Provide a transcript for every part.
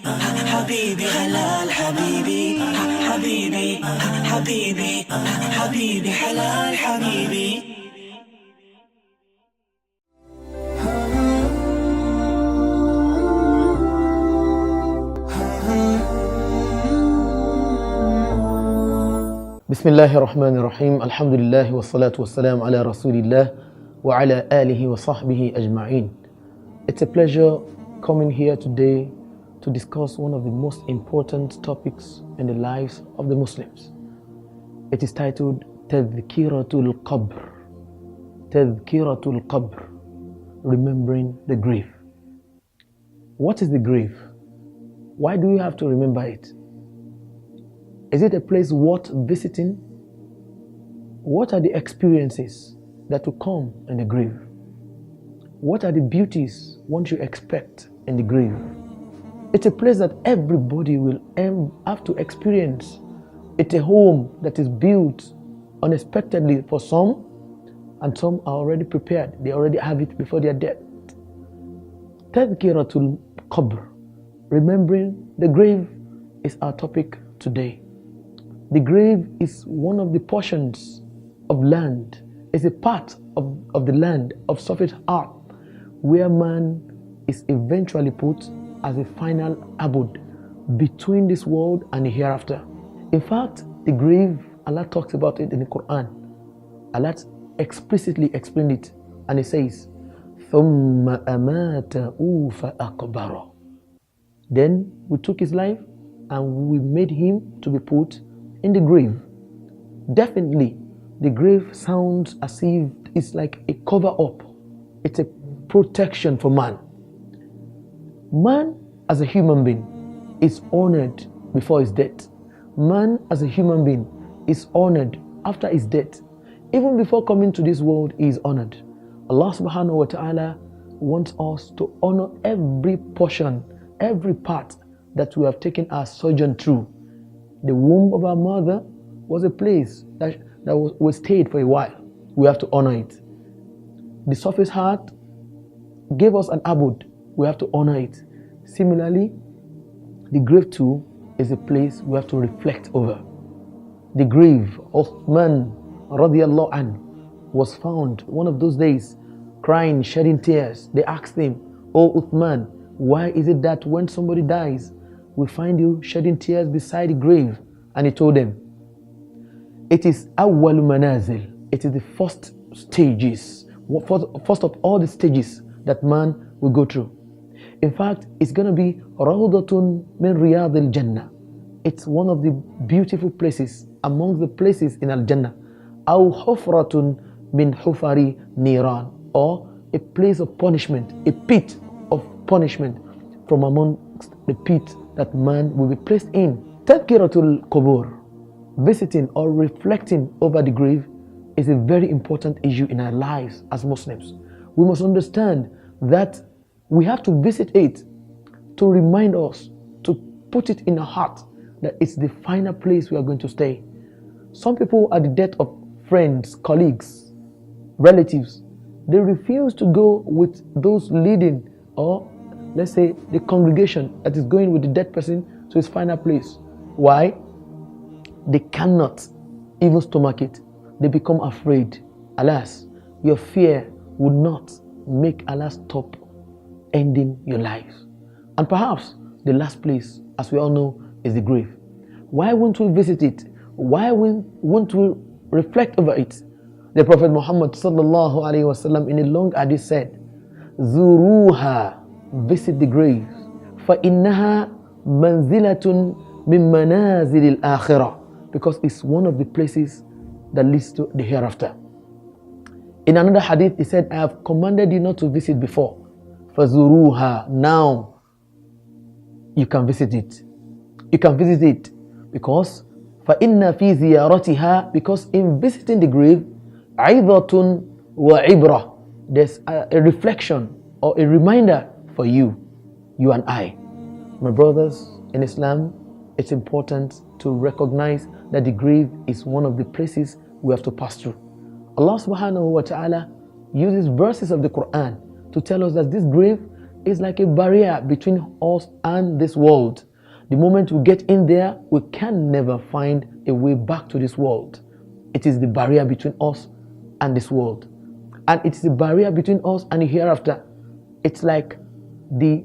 حبيبي حلال حبيبي حبيبي حبيبي حبيبي حلال حبيبي. بسم الله الرحمن الرحيم. الحمد لله والصلاة والسلام على رسول الله وعلى آله وصحبه أجمعين. It's a pleasure coming here today to discuss one of the most important topics in the lives of the Muslims. It is titled Tadhkiratul Qabr. Tadhkiratul Qabr, remembering the grave. What is the grave? Why do you have to remember it? Is it a place worth visiting? What are the experiences that will come in the grave? What are the beauties one should expect in the grave? It's a place that everybody will have to experience. It's a home that is built unexpectedly for some, and some are already prepared. They already have it before their death. Tadhkiratul Qabr, remembering the grave, is our topic today. The grave is one of the portions of land, is a part of the land of surface earth where man is eventually put as a final abode between this world and the hereafter. In fact, the grave, Allah talks about it in the Quran. Allah explicitly explained it, and He says, ثُمَّ أَمَاتَهُ فَأَقْبَرَهُ. Then we took his life and we made him to be put in the grave. Definitely, the grave sounds as if it's like a cover up. It's a protection for man. Man as a human being is honored before his death. Man as a human being is honored after his death. Even before coming to this world, he is honored. Allah subhanahu wa ta'ala wants us to honor every portion, every part that we have taken our sojourn through. The womb of our mother was a place that was stayed for a while. We have to honor it. The surface heart gave us an abode. We have to honor it. Similarly, the grave too is a place we have to reflect over. The grave of Uthman radiallahu anhu was found one of those days, crying, shedding tears. They asked him, "Oh Uthman, why is it that when somebody dies, we find you shedding tears beside the grave?" And he told them, it is awwal manazil. It is the first stages, first of all the stages that man will go through. In fact, it's going to be rawdatun min riyadil jannah. It's one of the beautiful places among the places in al-Jannah. Aw hufratun min hufari niran, or a place of punishment, a pit of punishment from amongst the pit that man will be placed in. Tadhkiratul Qubur, visiting or reflecting over the grave, is a very important issue in our lives as Muslims. We must understand that we have to visit it to remind us, to put it in our heart that it's the final place we are going to stay. Some people, at the death of friends, colleagues, relatives, they refuse to go with those leading, or let's say the congregation that is going with the dead person to his final place. Why? They cannot even stomach it. They become afraid. Alas, your fear would not make Allah stop ending your lives. And perhaps the last place, as we all know, is the grave. Why won't we visit it? Why won't we reflect over it? The Prophet Muhammad sallallahu alaihi wasallam in a long hadith said, "Zuruha, visit the grave. فَإِنَّهَا مَنْزِلَةٌ مِنْ مَنَازِلِ الْآخِرَةِ," because it's one of the places that leads to the hereafter. In another hadith, he said, "I have commanded you not to visit before. فَزُرُوهَا, now you can visit it. You can visit it because فَإِنَّ فِي زِيَارَتِهَا, because in visiting the grave, عِظَةٌ وَعِبْرَةٌ, there's a reflection or a reminder for you and I. My brothers in Islam, it's important to recognize that the grave is one of the places we have to pass through. Allah subhanahu wa ta'ala uses verses of the Quran to tell us that this grave is like a barrier between us and this world. The moment we get in there, we can never find a way back to this world. It is the barrier between us and this world. And it's the barrier between us and the hereafter. It's like the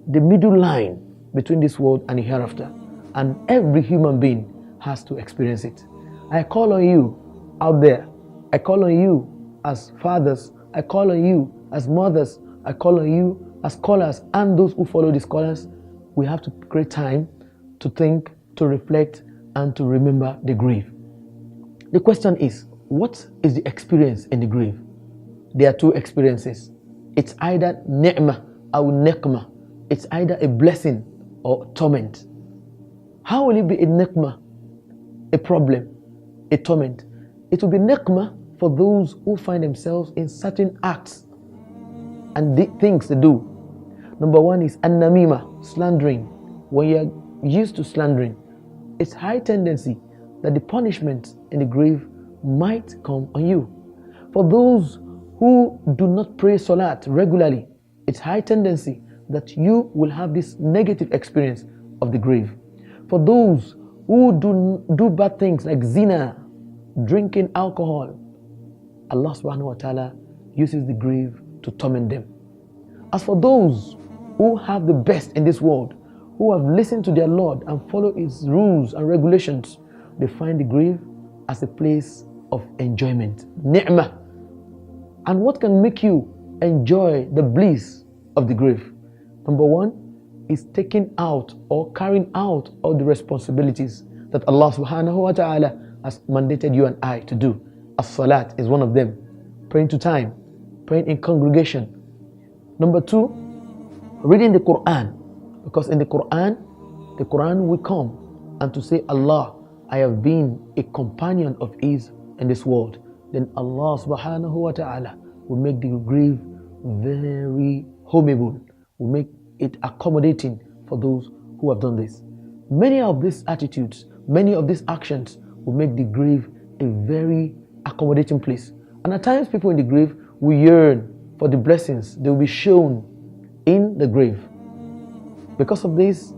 middle line between this world and the hereafter. And every human being has to experience it. I call on you out there. I call on you as fathers. I call on you as mothers. I call on you as scholars and those who follow the scholars. We have to create time to think, to reflect, and to remember the grave. The question is, what is the experience in the grave? There are two experiences. It's either ni'mah or nikmah. It's either a blessing or torment. How will it be a nikmah? A problem, a torment. It will be nikmah for those who find themselves in certain acts and the things they do. Number one is an-namima, slandering. When you are used to slandering, it's high tendency that the punishment in the grave might come on you. For those who do not pray salat regularly, it's high tendency that you will have this negative experience of the grave. For those who do bad things like zina, drinking alcohol, Allah subhanahu wa ta'ala uses the grave to torment them. As for those who have the best in this world, who have listened to their Lord and follow His rules and regulations, they find the grave as a place of enjoyment, ni'mah. And what can make you enjoy the bliss of the grave? Number one is taking out or carrying out all the responsibilities that Allah subhanahu wa ta'ala has mandated you and I to do. As-salat is one of them. Praying to time, praying in congregation. Number two, reading the Quran. Because in the Quran will come and to say, Allah, I have been a companion of His in this world. Then Allah subhanahu wa ta'ala will make the grave very homeable, will make it accommodating for those who have done this. Many of these attitudes, many of these actions will make the grave a very accommodating place. And at times people in the grave will yearn for the blessings they will be shown in the grave. Because of this,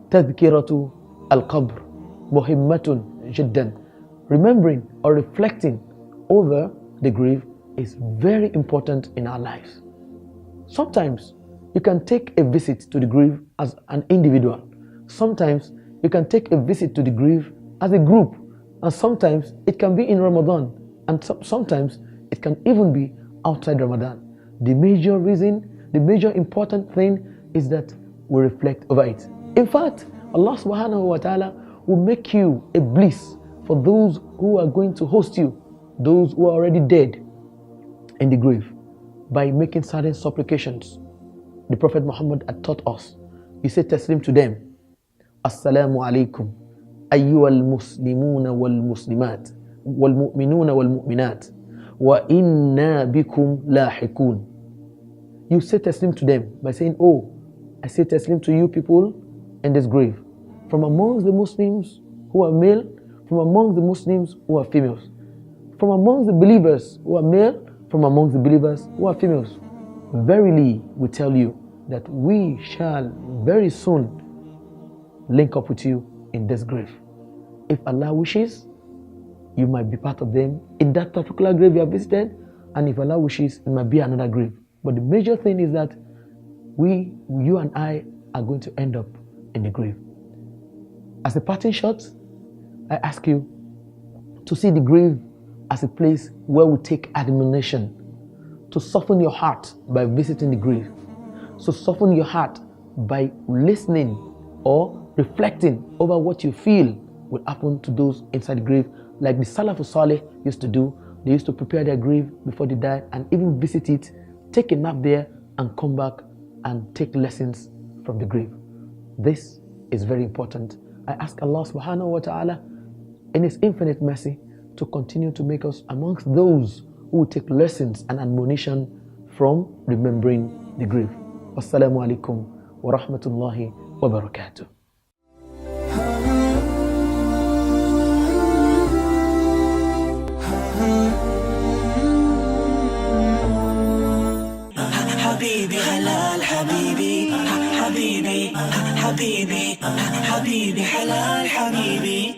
tadhkiratu al-qabr muhimmatun jiddan. Remembering or reflecting over the grave is very important in our lives. Sometimes you can take a visit to the grave as an individual. Sometimes you can take a visit to the grave as a group. And sometimes it can be in Ramadan. And sometimes it can even be outside Ramadan. The major reason, the major important thing is that we reflect over it. In fact, Allah subhanahu wa ta'ala will make you a bliss for those who are going to host you, those who are already dead in the grave, by making certain supplications. The Prophet Muhammad had taught us. He said taslim to them, Assalamu alaikum ayyuhal muslimuna wal muslimat wal mu'minuna wal mu'minat wa inna bikum lahiqun. You say taslim to them by saying, oh, I say taslim to you people in this grave, from amongst the Muslims who are male, from amongst the Muslims who are females, from amongst the believers who are male, from amongst the believers who are females. Verily, we tell you that we shall very soon link up with you in this grave. If Allah wishes, you might be part of them in that particular grave you have visited, and if Allah wishes, it might be another grave. But the major thing is that you and I are going to end up in the grave. As a parting shot, I ask you to see the grave as a place where we take admonition, to soften your heart by visiting the grave, so soften your heart by listening or reflecting over what you feel will happen to those inside the grave, like the Salafus Saleh used to do. They used to prepare their grave before they died and even visit it, take a nap there and come back and take lessons from the grave. This is very important. I ask Allah subhanahu wa ta'ala in His infinite mercy to continue to make us amongst those who will take lessons and admonition from remembering the grave. Wassalamu alaikum wa rahmatullahi wa barakatuh. حبيبي هلا الحبيب حبيبي حبيبي حلال حبيبي